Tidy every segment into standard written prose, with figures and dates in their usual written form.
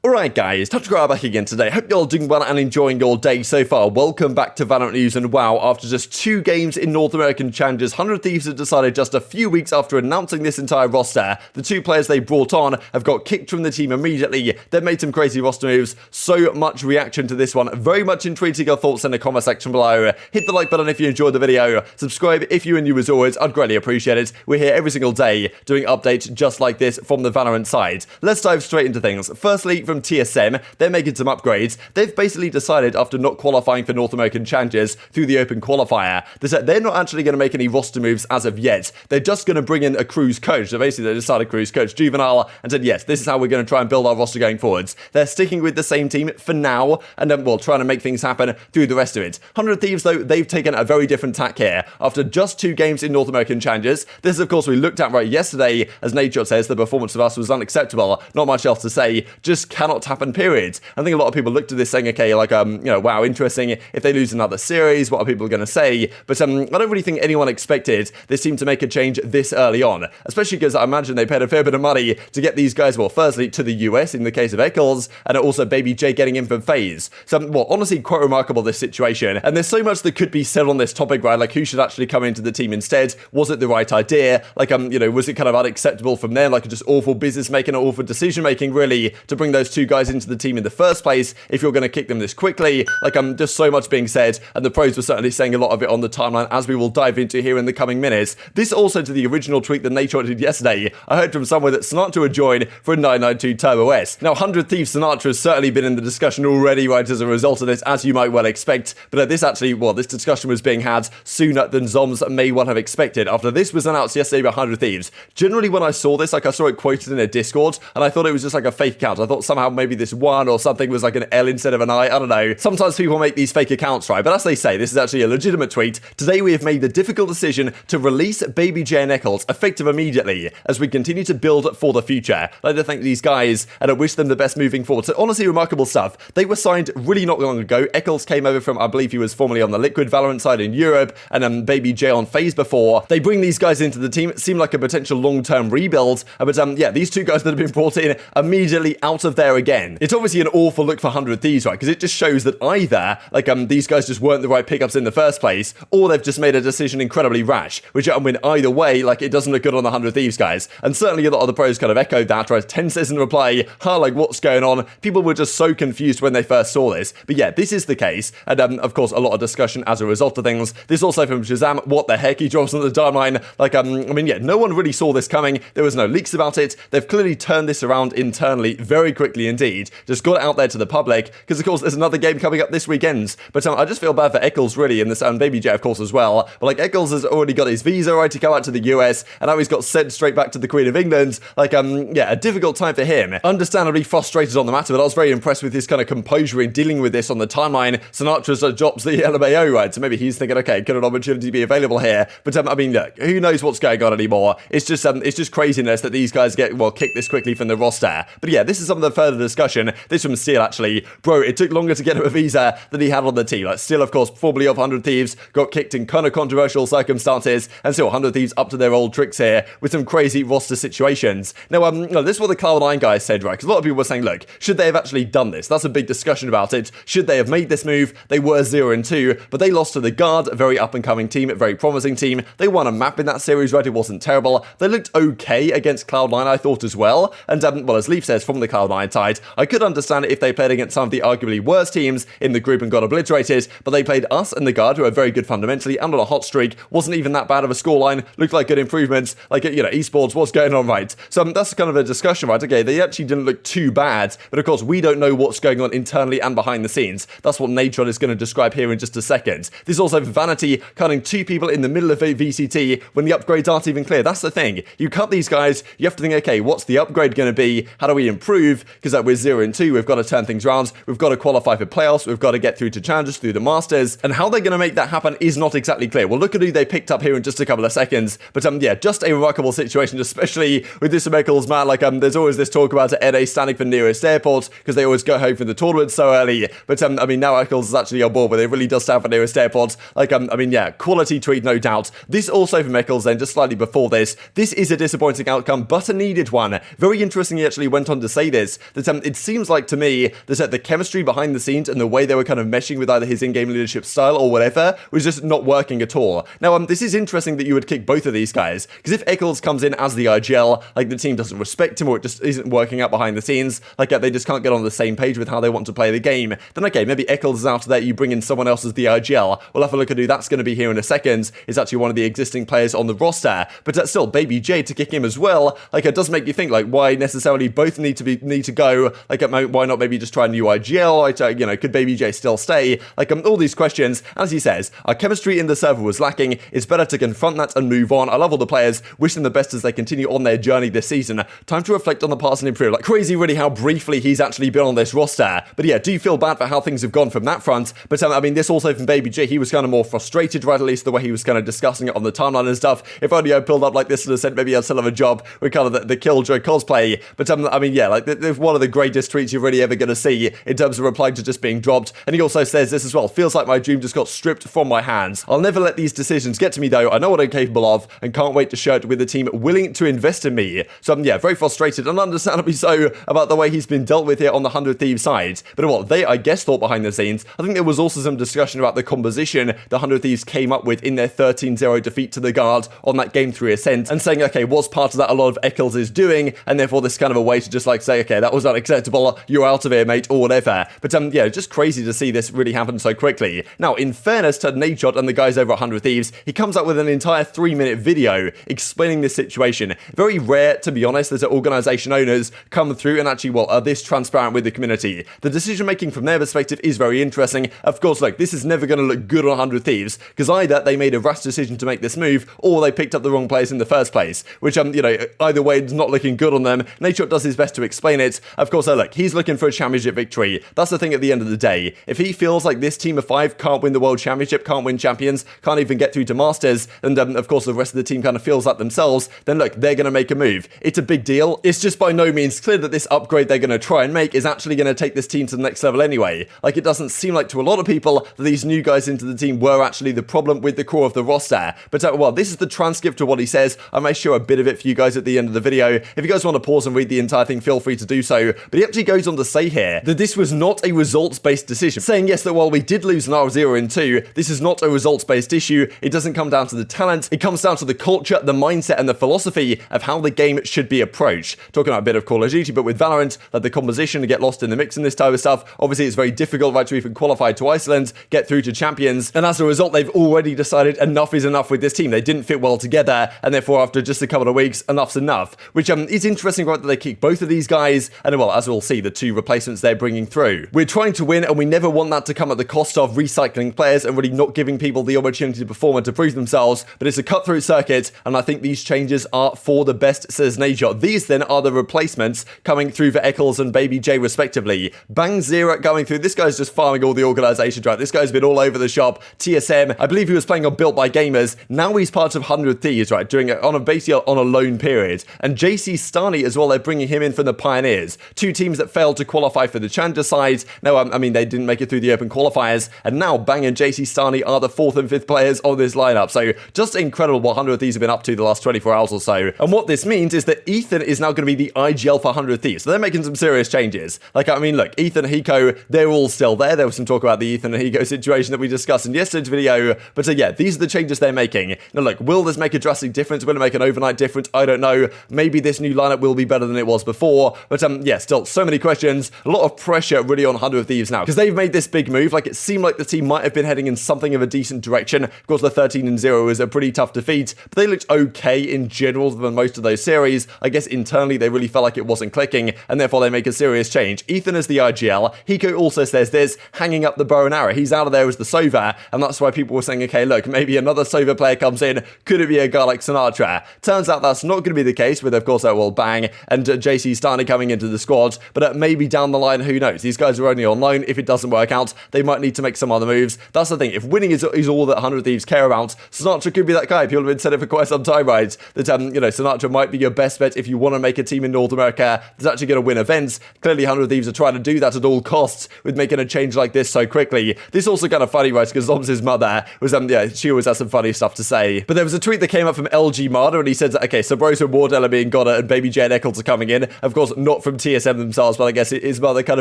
Alright guys, TacticalRab back again today. Hope you're all doing well and enjoying your day so far. Welcome back to Valorant News, and wow, after just 2 games in North American Challenges, 100 Thieves have decided just a few weeks after announcing this entire roster, the 2 players they brought on have got kicked from the team immediately. They've made some crazy roster moves. So much reaction to this one. Very much intrigued to your thoughts in the comment section below. Hit the like button if you enjoyed the video. Subscribe if you are new as always. I'd greatly appreciate it. We're here every single day doing updates just like this from the Valorant side. Let's dive straight into things. Firstly, from TSM, they're making some upgrades. They've basically decided, after not qualifying for North American Challenges through the open qualifier, that they're not actually going to make any roster moves as of yet. They're just going to bring in a cruise coach. So basically, they decided cruise coach Juvenile and said, yes, this is how we're going to try and build our roster going forwards. They're sticking with the same team for now, and then, well, trying to make things happen through the rest of it. 100 Thieves, though, they've taken a very different tack here. After just 2 games in North American Challenges, this is, of course, we looked at right yesterday. As Nature says, the performance of us was unacceptable. Not much else to say. Just cannot happen, period. I think a lot of people looked at this saying, okay, like, wow, interesting. If they lose another series, what are people going to say? But I don't really think anyone expected this team to make a change this early on, especially because I imagine they paid a fair bit of money to get these guys, well, firstly, to the US in the case of ec1s, and also BabyJ getting in from FaZe. So, well, honestly, quite remarkable, this situation. And there's so much that could be said on this topic, right? Like, who should actually come into the team instead? Was it the right idea? Like, was it kind of unacceptable from them? Like, just awful business making or awful decision making, really, to bring those 2 guys into the team in the first place if you're going to kick them this quickly? Like, just so much being said, and the pros were certainly saying a lot of it on the timeline, as we will dive into here in the coming minutes. This also to the original tweet that Nature did yesterday. I heard from somewhere that Sinatraa would join for a 992 Turbo S. Now, 100 Thieves Sinatraa has certainly been in the discussion already, right, as a result of this, as you might well expect. But this actually, well, this discussion was being had sooner than Zoms may well have expected. After this was announced yesterday by 100 Thieves, generally when I saw this, like, I saw it quoted in a Discord, and I thought it was just like a fake account. I thought somehow maybe this 1 or something was like an L instead of an I don't know. Sometimes people make these fake accounts, right? But as they say, this is actually a legitimate tweet. Today we have made the difficult decision to release BabyJ and ec1s effective immediately as we continue to build for the future. I'd like to thank these guys and I wish them the best moving forward. So honestly, remarkable stuff. They were signed really not long ago. ec1s came over from, I believe he was formerly on the Liquid Valorant side in Europe, and BabyJ on FaZe before. They bring these guys into the team. It seemed like a potential long-term rebuild. But yeah, these 2 guys that have been brought in immediately out of there again. It's obviously an awful look for 100 Thieves, right? Because it just shows that either, like, these guys just weren't the right pickups in the first place, or they've just made a decision incredibly rash, which, I mean, either way, like, it doesn't look good on the 100 Thieves guys. And certainly a lot of the pros kind of echoed that, right? TenZ says in reply, like, what's going on? People were just so confused when they first saw this. But yeah, this is the case. And, of course, a lot of discussion as a result of things. This also from ShahZaM, what the heck? He drops on the timeline. Like, I mean, yeah, no one really saw this coming. There was no leaks about it. They've clearly turned this around internally very quickly indeed. Just got it out there to the public, because, of course, there's another game coming up this weekend. But I just feel bad for ec1s, really, in this, and BabyJ, of course, as well. But, like, ec1s has already got his visa, right, to go out to the US, and now he's got sent straight back to the Queen of England. Like, yeah, a difficult time for him. Understandably frustrated on the matter, but I was very impressed with his kind of composure in dealing with this on the timeline. Sinatraa drops the LMAO, right, so maybe he's thinking, okay, could an opportunity be available here? But, I mean, look, who knows what's going on anymore? It's just craziness that these guys get, well, kicked this quickly from the roster. But yeah, this is some of the further discussion. This from Steel, actually. Bro, it took longer to get him a visa than he had on the team. Like, Steel, of course, formerly of 100 Thieves, got kicked in kind of controversial circumstances, and still 100 Thieves up to their old tricks here with some crazy roster situations. Now, this is what the Cloud9 guys said, right? Because a lot of people were saying, look, should they have actually done this? That's a big discussion about it. Should they have made this move? They were 0-2, but they lost to the Guard, a very up-and-coming team, a very promising team. They won a map in that series, right? It wasn't terrible. They looked okay against Cloud9, I thought, as well. And, well, as Leaf says from the Cloud9 side, I could understand it if they played against some of the arguably worst teams in the group and got obliterated, but they played us and the Guard, who are very good fundamentally and on a hot streak. Wasn't even that bad of a scoreline. Looked like good improvements. Like, esports, what's going on, right? So that's kind of a discussion, right? Okay, they actually didn't look too bad, but of course, we don't know what's going on internally and behind the scenes. That's what Nature is going to describe here in just a second. This is also Vanity cutting 2 people in the middle of a VCT when the upgrades aren't even clear. That's the thing. You cut these guys, you have to think, okay, what's the upgrade going to be? How do we improve? Because we're 0-2, we've got to turn things around. We've got to qualify for playoffs. We've got to get through to challenges, through the Masters. And how they're going to make that happen is not exactly clear. We'll look at who they picked up here in just a couple of seconds. But yeah, just a remarkable situation, especially with this Immortals, man. Like, there's always this talk about NA standing for nearest airport because they always go home from the tournament so early. But I mean, now Immortals is actually on board, but it really does stand for nearest airport. Like, I mean, yeah, quality tweet, no doubt. This also for Immortals, then, just slightly before this. This is a disappointing outcome, but a needed one. Very interesting, he actually went on to say this, that it seems like to me that the chemistry behind the scenes and the way they were kind of meshing with either his in-game leadership style or whatever was just not working at all. Now, this is interesting that you would kick both of these guys, because if Ec1s comes in as the IGL, like the team doesn't respect him or it just isn't working out behind the scenes, like they just can't get on the same page with how they want to play the game, then okay, maybe Ec1s is out of there, you bring in someone else as the IGL. We'll have a look at who that's going to be here in a second. It's actually one of the existing players on the roster, but still, BabyJ to kick him as well, like it does make you think, like, why necessarily both need to go, like why not maybe just try a new IGL, like, could BabyJ still stay, like all these questions. As he says, our chemistry in the server was lacking, it's better to confront that and move on. I love all the players, wish them the best as they continue on their journey this season. Time to reflect on the past and improve. Like crazy really how briefly he's actually been on this roster, but yeah, do you feel bad for how things have gone from that front? But I mean, this also from BabyJ, he was kind of more frustrated, right, at least the way he was kind of discussing it on the timeline and stuff. If only I pulled up like this and have said maybe I'd still have a job with kind of the Killjoy cosplay. But I mean, yeah, like one of the greatest tweets you're really ever going to see in terms of replying to just being dropped. And he also says this as well, feels like my dream just got stripped from my hands. I'll never let these decisions get to me though. I know what I'm capable of and can't wait to show it with a team willing to invest in me. So I'm, yeah, very frustrated and understandably so about the way he's been dealt with here on the 100 Thieves side. But what they, I guess, thought behind the scenes, I think there was also some discussion about the composition the 100 Thieves came up with in their 13-0 defeat to the Guard on that Game 3 Ascent, and saying, okay, was part of that a lot of Ec1s is doing, and therefore this kind of a way to just like say, okay, that was unacceptable, you're out of here, mate, or whatever. But yeah, just crazy to see this really happen so quickly. Now, in fairness to Nadeshot and the guys over at 100 Thieves, he comes up with an entire 3-minute video explaining this situation. Very rare, to be honest, that organization owners come through and actually, well, are this transparent with the community. The decision making from their perspective is very interesting. Of course, look, this is never going to look good on 100 Thieves, because either they made a rash decision to make this move, or they picked up the wrong players in the first place, which, either way, it's not looking good on them. Nadeshot does his best to explain it. Of course, look, he's looking for a championship victory. That's the thing at the end of the day. If he feels like this team of 5 can't win the world championship, can't win champions, can't even get through to Masters, and of course the rest of the team kind of feels that themselves, then look, they're going to make a move. It's a big deal. It's just by no means clear that this upgrade they're going to try and make is actually going to take this team to the next level anyway. Like, it doesn't seem like to a lot of people that these new guys into the team were actually the problem with the core of the roster. But well, this is the transcript of what he says. I may show a bit of it for you guys at the end of the video. If you guys want to pause and read the entire thing, feel free to do so. But he actually goes on to say here that this was not a results-based decision, saying yes, that while we did lose an R0 and 2, this is not a results-based issue. It doesn't come down to the talent. It comes down to the culture, the mindset, and the philosophy of how the game should be approached. Talking about a bit of Call of Duty, but with Valorant, like the composition to get lost in the mix and this type of stuff, obviously it's very difficult, right, to even qualify to Iceland, get through to champions, and as a result, they've already decided enough is enough with this team. They didn't fit well together, and therefore after just a couple of weeks, enough's enough. Which is interesting, right, that they kick both of these guys, and well, as we'll see, the 2 replacements they're bringing through. We're trying to win, and we never want that to come at the cost of recycling players and really not giving people the opportunity to perform and to prove themselves, but it's a cutthroat circuit, and I think these changes are for the best, says Nadeshot. These then are the replacements coming through for Ec1s and BabyJ respectively. Bang Zero going through, this guy's just farming all the organizations, right? This guy's been all over the shop. TSM, I believe he was playing on Built by Gamers. Now he's part of 100 Thieves, right? Doing it on basically on a loan period. And JC Stani as well, they're bringing him in from the Pioneers. 2 teams that failed to qualify for the Challenger side. No, I mean, they didn't make it through the open qualifiers. And now Bang and JC Stani are the 4th and 5th players on this lineup. So just incredible what 100 Thieves have been up to the last 24 hours or so. And what this means is that Ethan is now going to be the IGL for 100 Thieves. So they're making some serious changes. Like, I mean, look, Ethan and Hiko, they're all still there. There was some talk about the Ethan and Hiko situation that we discussed in yesterday's video. But yeah, these are the changes they're making. Now look, will this make a drastic difference? Will it make an overnight difference? I don't know. Maybe this new lineup will be better than it was before. But yeah, still so many questions. A lot of pressure really on 100 Thieves now, because they've made this big move. Like, it seemed like the team might have been heading in something of a decent direction. Of course, the 13-0 was a pretty tough defeat, but they looked okay in general than most of those series. I guess internally they really felt like it wasn't clicking, and therefore they make a serious change. Ethan is the IGL. Hiko also says this, hanging up the bow and arrow. He's out of there as the Sova, and that's why people were saying, okay, look, maybe another Sova player comes in. Could it be a guy like Sinatraa? Turns out that's not going to be the case with, of course, Bang and JC Stani coming into the squad, but maybe down the line, who knows? These guys are only on loan. If it doesn't work out, they might need to make some other moves. That's the thing. If winning is all that 100 Thieves care about, Sinatraa could be that guy. People have been saying it for quite some time, right? That, Sinatraa might be your best bet if you want to make a team in North America that's actually going to win events. Clearly, 100 Thieves are trying to do that at all costs with making a change like this so quickly. This is also kind of funny, right? Because Zom's mother was, she always has some funny stuff to say. But there was a tweet that came up from LG Marder, and he said that, okay, so Bros and Wardell are being got and BabyJ and Eccles are coming in. Of course, not from TSM themselves, but I guess his mother kind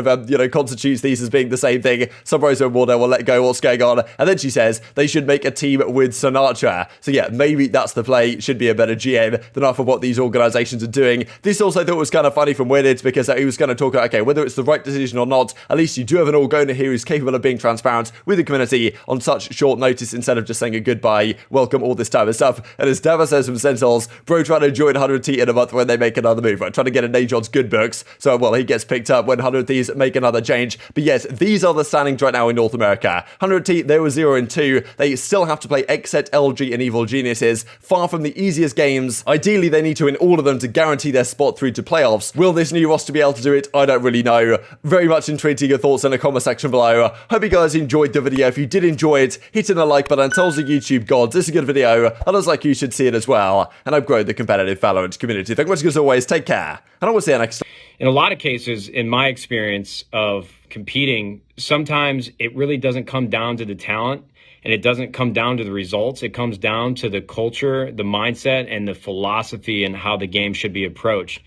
of, constitutes these as being the same thing. Subrosa and Wardell will let go what's going on. And then she says they should make a team with Sinatraa. So yeah, maybe that's the play. Should be a better GM than half of what these organizations are doing. This also I thought was kind of funny from Weirded because he was going to talk about, okay, whether it's the right decision or not, at least you do have an Orgona here who's capable of being transparent with the community on such short notice instead of just saying a goodbye, welcome, all this type of stuff. And as Dephh says from Sentinels, bro trying to join 100 T in a month when they make another move, right? Trying to get a Najon's good books. So, well, he gets picked up when 100 Thieves make another change. But yes, these are the standings right now in North America. 100 T, they were 0-2. They still have to play Xset, LG, and Evil Geniuses. Far from the easiest games. Ideally, they need to win all of them to guarantee their spot through to playoffs. Will this new roster be able to do it? I don't really know. Very much intrigued to your thoughts in the comment section below. Hope you guys enjoyed the video. If you did enjoy it, hit in a like button and tell the YouTube gods this is a good video. Others like you should see it as well. And I've grown the competitive Valorant community. Thank you much as always. Take care. And I will see you next time. In a lot of cases, in my experience of competing, sometimes it really doesn't come down to the talent and it doesn't come down to the results. It comes down to the culture, the mindset, and the philosophy and how the game should be approached.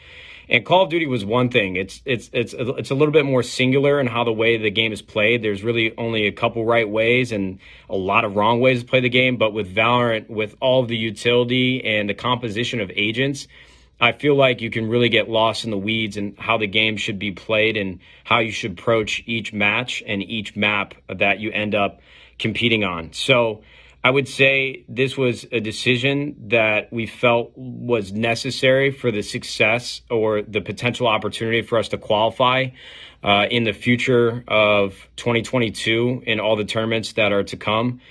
And Call of Duty was one thing. It's a little bit more singular in how the way the game is played. There's really only a couple right ways and a lot of wrong ways to play the game. But with Valorant, with all of the utility and the composition of agents, I feel like you can really get lost in the weeds and how the game should be played and how you should approach each match and each map that you end up competing on. So I would say this was a decision that we felt was necessary for the success or the potential opportunity for us to qualify in the future of 2022 in all the tournaments that are to come.